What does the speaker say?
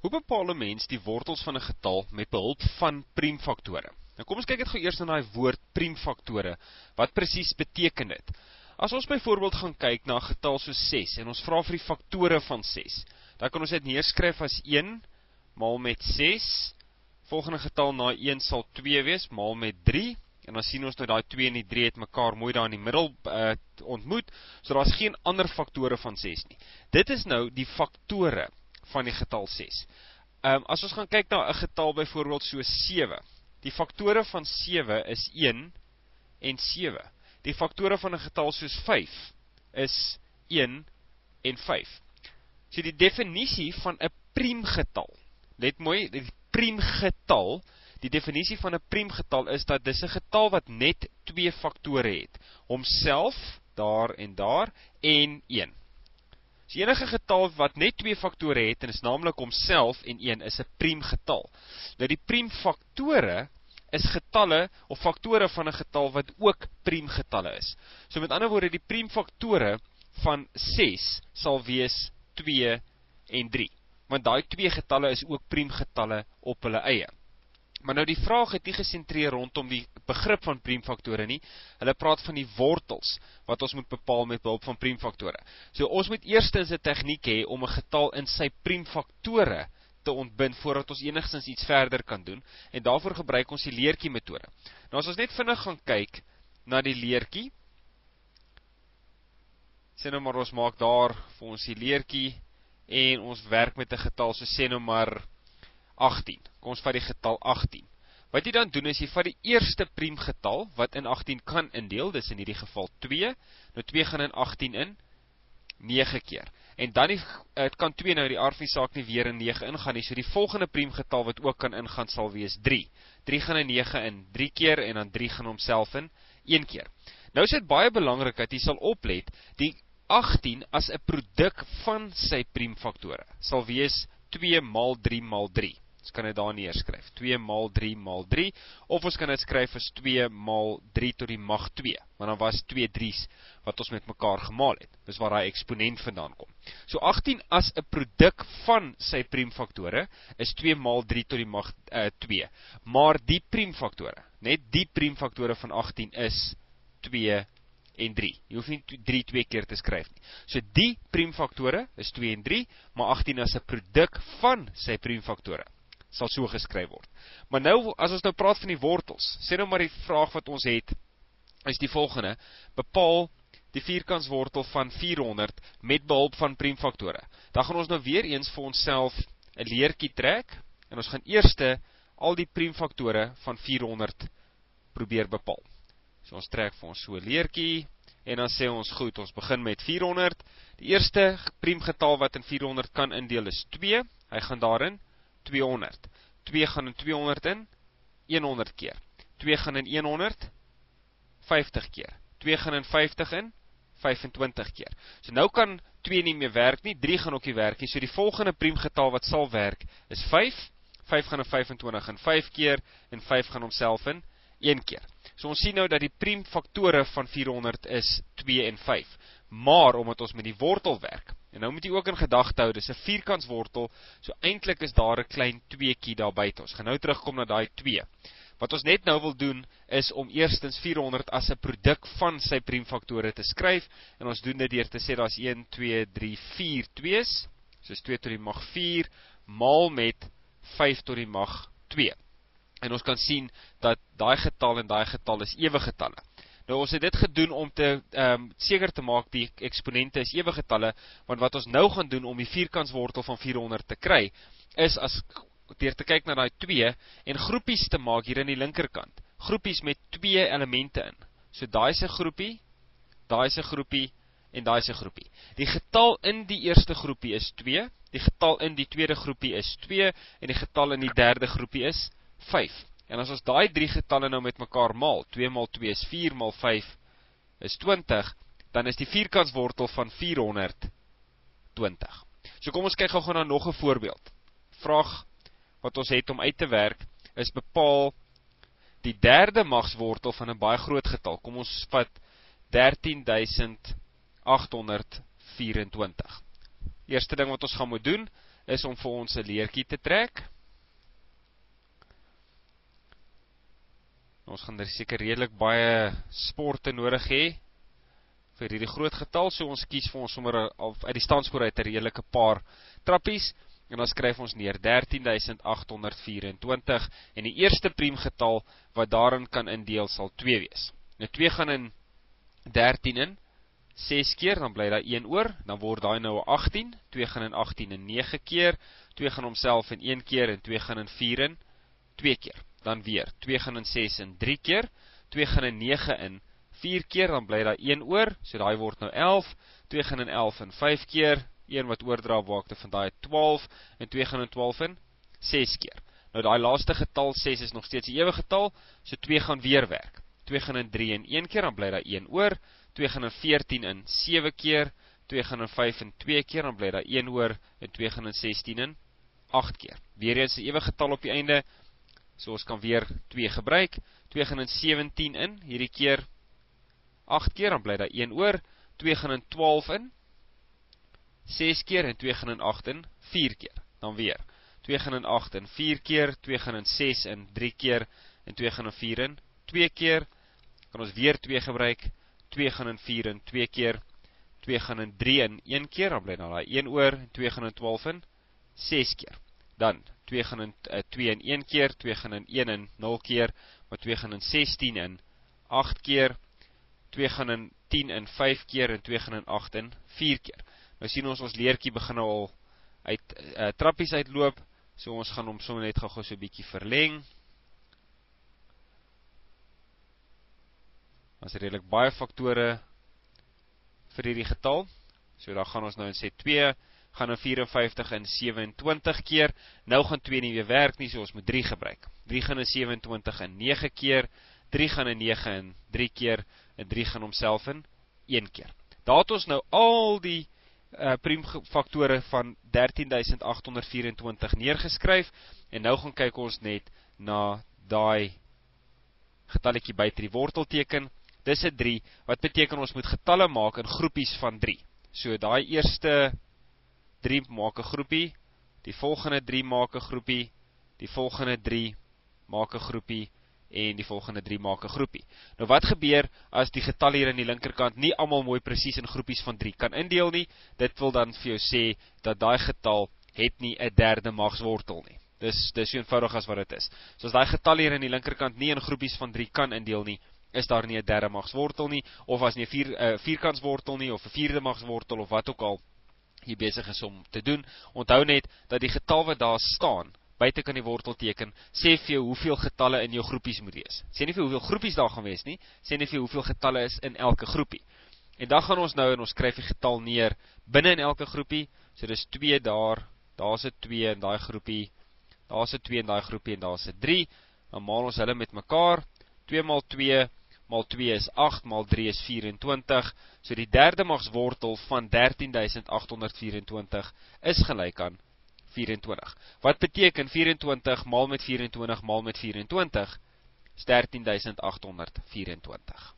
Hoe bepaal 'n mens die wortels van 'n getal met behulp van priemfaktore? Nou kom ons kyk dit gou eers na die woord priemfaktore. Wat presies beteken dit? As ons byvoorbeeld gaan kyk na 'n getal soos 6 en ons vra vir die faktore van 6, dan kan ons dit neerskryf as 1 maal met 6. Volgende getal na 1 sal 2 wees, maal met 3. En dan sien ons nou daai 2 en die 3 het mekaar mooi daar in die middel ontmoet, so daar is geen ander faktore van 6 nie. Dit is nou die faktore van die getal 6. As ons gaan kyk na 'n getal byvoorbeeld so 7, die faktore van 7 is 1 en 7. Die faktore van 'n getal soos 5 is 1 en 5. So die definisie van 'n priemgetal, let mooi, die priemgetal, die definisie van 'n priemgetal is dat dis 'n getal wat net 2 faktore het, homself, daar en 1. So enige getal wat net 2 faktore het, en is naamlik homself en 1, is 'n priemgetal. Nou die priemfaktore is getalle of faktore van 'n getal wat ook priemgetalle is. So met ander woorde, die priemfaktore van 6 sal wees 2 en 3. Want daai 2 getalle is ook priemgetalle op hulle eie. Maar nou die vraag het nie gesentreer rondom die begrip van priemfaktore nie. Hulle praat van die wortels wat ons moet bepaal met behulp van priemfaktore. So ons moet eerstens 'n tegniek hê om 'n getal in sy priemfaktore te ontbind voordat ons enigstens iets verder kan doen, en daarvoor gebruik ons die leertjie metode. Nou as ons net vinnig gaan kyk na die leertjie, sê nou maar ons maak daar vir ons die leertjie en ons werk met 'n getal, so sê nou maar 18. Kom ons vat die getal 18. Wat jy dan doen is, jy vat die eerste priemgetal wat in 18 kan indeel, dis in hierdie geval 2. Nou 2 gaan in 18 in 9 keer. En dan het kan 2 nou die aard van die saak nie weer in 9 ingaan nie, so die volgende priemgetal wat ook kan ingaan sal wees 3. 3 gaan in 9 in 3 keer, en dan 3 gaan homself in 1 keer. Nou is dit baie belangrik dat jy sal oplet, die 18 as 'n produk van sy priemfaktore sal wees 2 maal 3 maal 3. Ons kan dit daar neerskryf, 2 maal 3 maal 3, of ons kan dit skryf as 2 maal 3 tot die mag 2, want dan was 2 3's wat ons met mekaar gemaal het, dis waar daai eksponent vandaan kom. So 18 as 'n produk van sy priemfaktore is 2 maal 3 tot die mag 2, maar die priemfaktore, net die priemfaktore van 18 is 2 en 3. Jy hoef nie 3 2 keer te skryf nie. So die priemfaktore is 2 en 3, maar 18 as 'n produk van sy priemfaktore sal so geskryf word. Maar nou, as ons nou praat van die wortels, sê nou maar die vraag wat ons het, is die volgende: bepaal die vierkantswortel van 400 met behulp van priemfaktore. Dan gaan ons nou weer eens vir onsself 'n leertjie trek, en ons gaan eerste al die priemfaktore van 400 probeer bepaal. So ons trek vir ons so 'n leertjie, en dan sê ons, goed, ons begin met 400. Die eerste priemgetal wat in 400 kan indeel is 2, hy gaan daarin 200. 2 gaan in 200 in 100 keer. 2 gaan in 100 50 keer. 2 gaan in 50 in 25 keer. So nou kan 2 nie meer werk nie, 3 gaan ook nie werk nie, so die volgende priemgetal wat sal werk is 5. 5 gaan in 25 in 5 keer, en 5 gaan homself in 1 keer. So ons sien nou dat die priemfaktore van 400 is 2 en 5. Maar omdat ons met die wortel werk, en nou moet jy ook in gedagte hou, dis 'n vierkantswortel, so eintlik is daar 'n klein 2kie daar buite. Ons gaan nou terugkom na daai 2. Wat ons net nou wil doen, is om eerstens 400 as 'n produk van sy priemfaktore te skryf, en ons doen dit deur te sê, daar's 1, 2, 3, 4 2's, soos 2 tot die mag 4, maal met 5 tot die mag 2. En ons kan sien dat daai getal en daai getal is ewe getalle. Nou ons het dit gedoen om te seker te maak die eksponente is ewe getalle, want wat ons nou gaan doen om die vierkantswortel van 400 te kry, is as deur te kyk na daai 2 en groepies te maak hier aan die linkerkant. Groepies met 2 elemente in. So daai se groepie, daai se groepie en daai se groepie. Die getal in die eerste groepie is 2, die getal in die tweede groepie is 2 en die getal in die derde groepie is 5. En as ons daai 3 getalle nou met mekaar maal, 2 maal 2 is 4, maal 5 is 20, dan is die vierkantswortel van 400 20. So kom ons kyk gou na nog 'n voorbeeld. Vraag wat ons het om uit te werk, is bepaal die derde magswortel van 'n baie groot getal. Kom ons vat 13.824. Eerste ding wat ons gaan moet doen, is om vir ons 'n leertjie te trek. Ons gaan seker redelik baie sporte nodig hê vir hierdie groot getal, so ons kies vir ons sommer uit die standspoor uit 'n redelike paar trappies, en dan skryf ons neer 13.824, en die eerste priemgetal wat daarin kan indeel sal 2 wees. Nou 2 gaan in 13 in, 6 keer, dan bly daar 1 oor, dan word daai nou 18, 2 gaan in 18 in 9 keer, 2 gaan homself in 1 keer, en 2 gaan in 4 in 2 keer. Dan weer, 2 gaan in 6 in 3 keer, 2 gaan in 9 in 4 keer, dan bly daar 1 oor, so daai word nou 11, 2 gaan in 11 in 5 keer, 1 wat oordra waakte van daai 12, en 2 gaan in 12 in 6 keer. Nou daai laaste getal 6 is nog steeds die ewige getal, so 2 gaan weer werk. 2 gaan in 3 in 1 keer, dan bly daar 1 oor, 2 gaan in 14 in 7 keer, 2 gaan in 5 in 2 keer, dan bly daar 1 oor, en 2 gaan in 16 in 8 keer. Weer eens die ewige getal op die einde, so ons kan weer 2 gebruik, 2 gaan in 17 in, hierdie keer 8 keer, dan bly daar 1 oor, 2 gaan in 12 in 6 keer, en 2 gaan in 8 in 4 keer, dan weer, 2 gaan in 8 in 4 keer, 2 gaan in 6 in 3 keer, en 2 gaan in 4 in 2 keer, kan ons weer 2 gebruik, 2 gaan in 4 in 2 keer, 2 gaan in 3 in 1 keer, dan bly daar 1 oor, 2 gaan in 12 in 6 keer, dan 2 gaan in 2 in 1 keer, 2 gaan in 1 in 0 keer, maar 2 gaan in 16 in 8 keer, 2 gaan in 10 in 5 keer, en 2 gaan in 8 in 4 keer. Nou sien ons leertjie begin nou al uit trappies uitloop, so ons gaan hom sommer net gou so 'n bietjie verleng. Ons het redelik baie faktore vir hierdie getal, so dan gaan ons nou in sê 2, gaan in 54 in 27 keer, nou gaan 2 nie weer werk nie, so ons moet 3 gebruik. 3 gaan in 27 in 9 keer, 3 gaan in 9 in 3 keer, en 3 gaan homself in 1 keer. Daar het ons nou al die priemfaktore van 13.824 neergeskryf, en nou gaan kyk ons net na daai getalletjie buite die wortelteken. Dis 'n 3, wat beteken ons moet getalle maak in groepies van 3. So daai eerste 3 maak 'n groepie, die volgende 3 maak 'n groepie, die volgende 3 maak 'n groepie, en die volgende 3 maak 'n groepie. Nou wat gebeur as die getal hier aan die linkerkant nie almal mooi presies in groepies van 3 kan indeel nie? Dit wil dan vir jou sê dat daai getal het nie 'n derde magswortel nie. Dis so eenvoudig as wat dit is. So as daai getal hier aan die linkerkant nie in groepies van 3 kan indeel nie, is daar nie 'n derde magswortel nie, of as nie 'n vierkantswortel nie, of 'n vierde magswortel, of wat ook al jy besig is om te doen. Onthou net dat die getal wat daar staan buite kan die wortelteken, sê vir jou hoeveel getalle in jou groepies moet wees. Sê nie vir hoeveel groepies daar gaan wees nie, sê nie vir hoeveel getalle is in elke groepie. En dan gaan ons nou, en ons skryf die getal neer, binne in elke groepie, so dis 2 daar's 'n 2 in daai groepie, daar's 'n 2 in daai groepie, en daar's 'n 3, dan maal ons hulle met mekaar, 2 maal 2, maal 2 is 8, maal 3 is 24, so die derde magswortel van 13.824 is gelyk aan 24. Wat beteken 24 maal met 24 maal met 24 is 13.824.